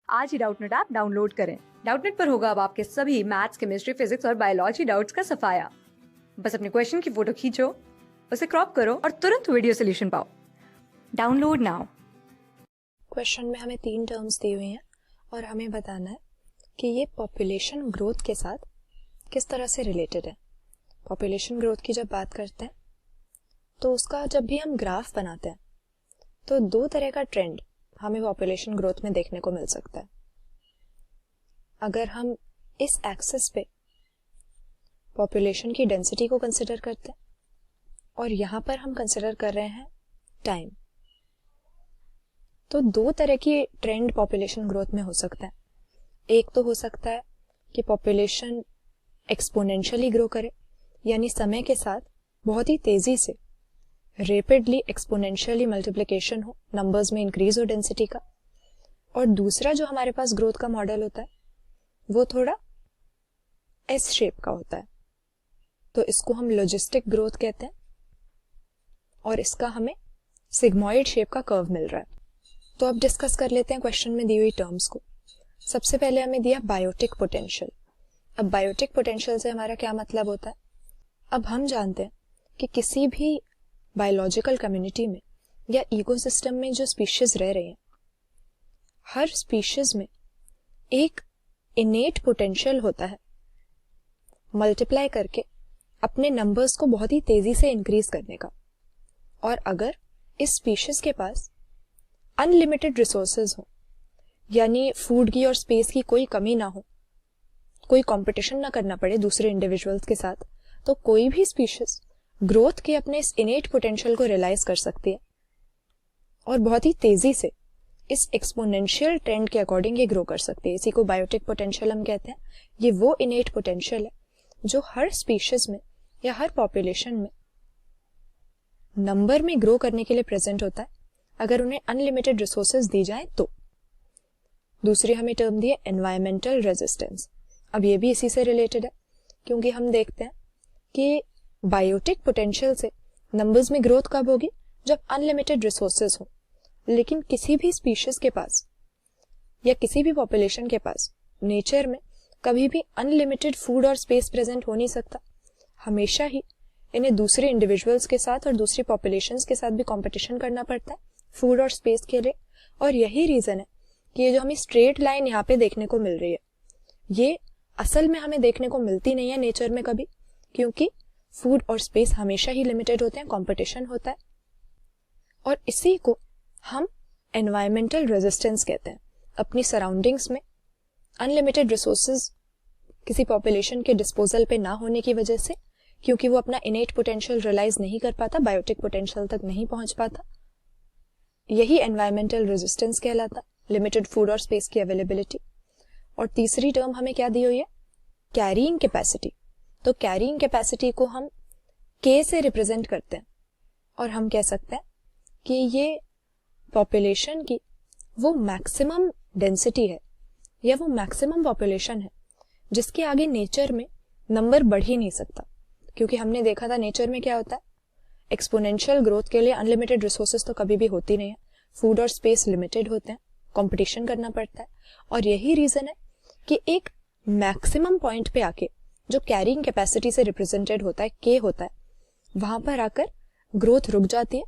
आज ही Doubtnut app download करें। Doubtnut पर होगा अब आपके सभी मैथ्स, केमिस्ट्री, फिजिक्स और बायोलॉजी डाउट्स का सफाया। बस अपने क्वेश्चन की फोटो खींचो, उसे क्रॉप करो और तुरंत वीडियो सोल्यूशन पाओ। Download now. क्वेश्चन में हमें 3 टर्म्स दी हुई हैं और हमें बताना है कि ये पॉपुलेशन ग्रोथ के साथ किस तरह से रिलेटेड है। पॉपुलेशन ग्रोथ की जब बात करते हैं तो उसका जब भी हम ग्राफ बनाते हैं तो 2 तरह का ट्रेंड हमें पॉपुलेशन ग्रोथ में देखने को मिल सकता है। अगर हम इस एक्सिस पे पॉपुलेशन की डेंसिटी को कंसिडर करते हैं और यहाँ पर हम कंसिडर कर रहे हैं टाइम, तो 2 तरह की ट्रेंड पॉपुलेशन ग्रोथ में हो सकता है। एक तो हो सकता है कि पॉपुलेशन एक्सपोनेंशियली ग्रो करे, यानी समय के साथ बहुत ही तेजी से रैपिडली एक्सपोनेंशियली मल्टीप्लिकेशन हो, नंबर्स में इंक्रीज हो डेंसिटी का। और दूसरा जो हमारे पास ग्रोथ का मॉडल होता है वो थोड़ा एस शेप का होता है, तो इसको हम लॉजिस्टिक ग्रोथ कहते हैं और इसका हमें सिग्मॉइड शेप का कर्व मिल रहा है। तो अब डिस्कस कर लेते हैं क्वेश्चन में दी हुई टर्म्स को। सबसे पहले हमें दिया बायोटिक पोटेंशियल। अब बायोटिक पोटेंशियल से हमारा क्या मतलब होता है? अब हम जानते हैं कि किसी भी बायोलॉजिकल कम्युनिटी में या इकोसिस्टम में जो स्पीशीज रह रही हैं, हर स्पीशीज में एक इनेट पोटेंशियल होता है मल्टीप्लाई करके अपने नंबर्स को बहुत ही तेजी से इंक्रीज करने का। और अगर इस स्पीशीज के पास अनलिमिटेड रिसोर्सेज हो, यानी फूड की और स्पेस की कोई कमी ना हो, कोई कंपटीशन ना करना पड़े दूसरे इंडिविजुअल्स के साथ, तो कोई भी स्पीशीज ग्रोथ के अपने इस इनेट पोटेंशियल को रियलाइज कर सकती है और बहुत ही तेजी से इस एक्सपोनेंशियल ट्रेंड के अकॉर्डिंग ये ग्रो कर सकती है। इसी को बायोटिक पोटेंशियल हम कहते हैं। ये वो इनेट पोटेंशियल है जो हर स्पीशीज में या हर पॉपुलेशन में नंबर में ग्रो करने के लिए प्रेजेंट होता है, अगर उन्हें अनलिमिटेड रिसोर्सेज दी जाए तो। दूसरी हमें टर्म दी है एनवायरमेंटल रेजिस्टेंस। अब ये भी इसी से रिलेटेड है, क्योंकि हम देखते हैं कि बायोटिक पोटेंशियल से नंबर्स में ग्रोथ कब होगी? जब अनलिमिटेड रिसोर्सेज हो। लेकिन किसी भी स्पीशीज के पास या किसी भी पॉपुलेशन के पास नेचर में कभी भी अनलिमिटेड फूड और स्पेस प्रेजेंट हो नहीं सकता। हमेशा ही इन्हें दूसरे इंडिविजुअल्स के साथ और दूसरी पॉपुलेशंस के साथ भी कंपटीशन करना पड़ता है फूड और स्पेस के लिए। और यही रीजन है कि ये जो हमें स्ट्रेट लाइन यहाँ पे देखने को मिल रही है, ये असल में हमें देखने को मिलती नहीं है नेचर में कभी, क्योंकि फूड और स्पेस हमेशा ही लिमिटेड होते हैं, कंपटीशन होता है। और इसी को हम एनवायरमेंटल रेजिस्टेंस कहते हैं। अपनी सराउंडिंग्स में अनलिमिटेड रिसोर्सेज किसी पॉपुलेशन के डिस्पोजल पे ना होने की वजह से, क्योंकि वो अपना इनेट पोटेंशियल रियलाइज नहीं कर पाता, बायोटिक पोटेंशियल तक नहीं पहुंच पाता, यही एनवायरमेंटल रेजिस्टेंस कहलाता, लिमिटेड फूड और स्पेस की अवेलेबिलिटी। और तीसरी टर्म हमें क्या दी हुई है? Carrying capacity. तो कैरिंग कैपेसिटी को हम के से रिप्रेजेंट करते हैं और हम कह सकते हैं कि ये पॉपुलेशन की वो मैक्सिमम डेंसिटी है या वो मैक्सिमम पॉपुलेशन है जिसके आगे नेचर में नंबर बढ़ ही नहीं सकता। क्योंकि हमने देखा था नेचर में क्या होता है, एक्सपोनेंशियल ग्रोथ के लिए अनलिमिटेड रिसोर्सेज तो कभी भी होती नहीं है, फूड और स्पेस लिमिटेड होते हैं, कंपटीशन करना पड़ता है। और यही रीजन है कि एक मैक्सिमम पॉइंट पे आके जो कैरिंग कैपेसिटी से रिप्रेजेंटेड होता है, के होता है, वहां पर आकर ग्रोथ रुक जाती है।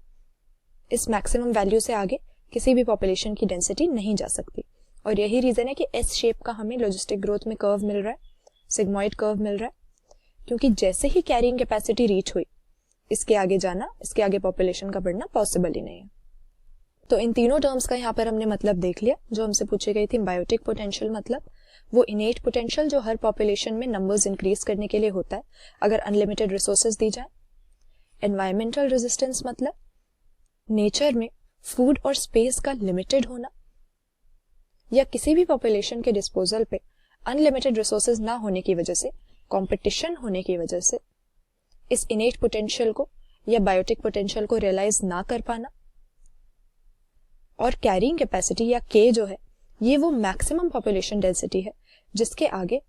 इस मैक्सिमम वैल्यू से आगे किसी भी पॉपुलेशन की डेंसिटी नहीं जा सकती। और यही रीजन है कि एस शेप का हमें लॉजिस्टिक ग्रोथ में कर्व मिल रहा है, सिग्मॉइड कर्व मिल रहा है, क्योंकि जैसे ही कैरिंग कैपेसिटी रीच हुई, इसके आगे जाना, इसके आगे पॉपुलेशन का बढ़ना पॉसिबल ही नहीं है। तो इन तीनों टर्म्स का यहाँ पर हमने मतलब देख लिया जो हमसे पूछी गई थी। बायोटिक पोटेंशियल मतलब वो इनेट पोटेंशियल जो हर पॉपुलेशन में नंबर्स इंक्रीज करने के लिए होता है अगर अनलिमिटेड रिसोर्सेज दी जाए। एनवायरमेंटल रेजिस्टेंस मतलब नेचर में फूड और स्पेस का लिमिटेड होना या किसी भी पॉपुलेशन के डिस्पोजल पे अनलिमिटेड रिसोर्सेज ना होने की वजह से, कंपटीशन होने की वजह से इस इनेट पोटेंशियल को या बायोटिक पोटेंशियल को रियलाइज ना कर पाना। और कैरिंग कैपेसिटी या के जो है, ये वो मैक्सिमम पॉपुलेशन डेंसिटी है जिसके आगे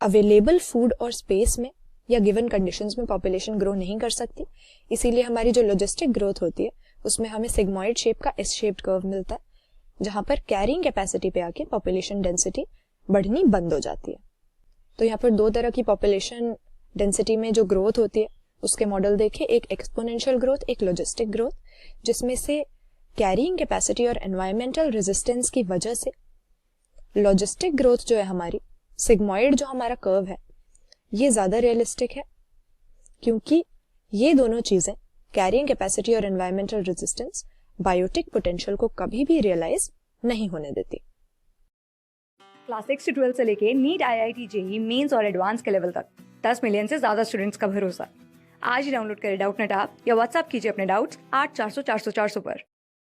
अवेलेबल फूड और स्पेस में या गिवन कंडीशंस में पॉपुलेशन ग्रो नहीं कर सकती। इसीलिए हमारी जो लॉजिस्टिक ग्रोथ होती है उसमें हमें सिग्मॉइड शेप का एस शेप्ड कर्व मिलता है जहां पर कैरिंग कैपेसिटी पे आके पॉपुलेशन डेंसिटी बढ़नी बंद हो जाती है। तो यहाँ पर दो तरह की पॉपुलेशन डेंसिटी में जो ग्रोथ होती है उसके मॉडल देखे, एक एक्सपोनेंशियल ग्रोथ, एक लॉजिस्टिक ग्रोथ, जिसमें से कैरिंग कैपेसिटी और एनवायरमेंटल रेजिस्टेंस की वजह से लॉजिस्टिक ग्रोथ जो है हमारी, सिग्मॉइड जो हमारा कर्व है, ये ज्यादा रियलिस्टिक है, क्योंकि ये दोनों चीजें, कैरिंग कैपेसिटी और एनवायरमेंटल रेजिस्टेंस, बायोटिक पोटेंशियल को कभी भी रियलाइज नहीं होने देती। क्लास 6 से 12 से लेके नीट, IIT, जेईई मेंस और एडवांस के लेवल तक 10 मिलियन से ज्यादा स्टूडेंट्स का भरोसा। आज ही डाउनलोड करें डाउटनेट ऐप या व्हाट्सएप कीजिए अपने डाउट्स 8400 400 400 पर।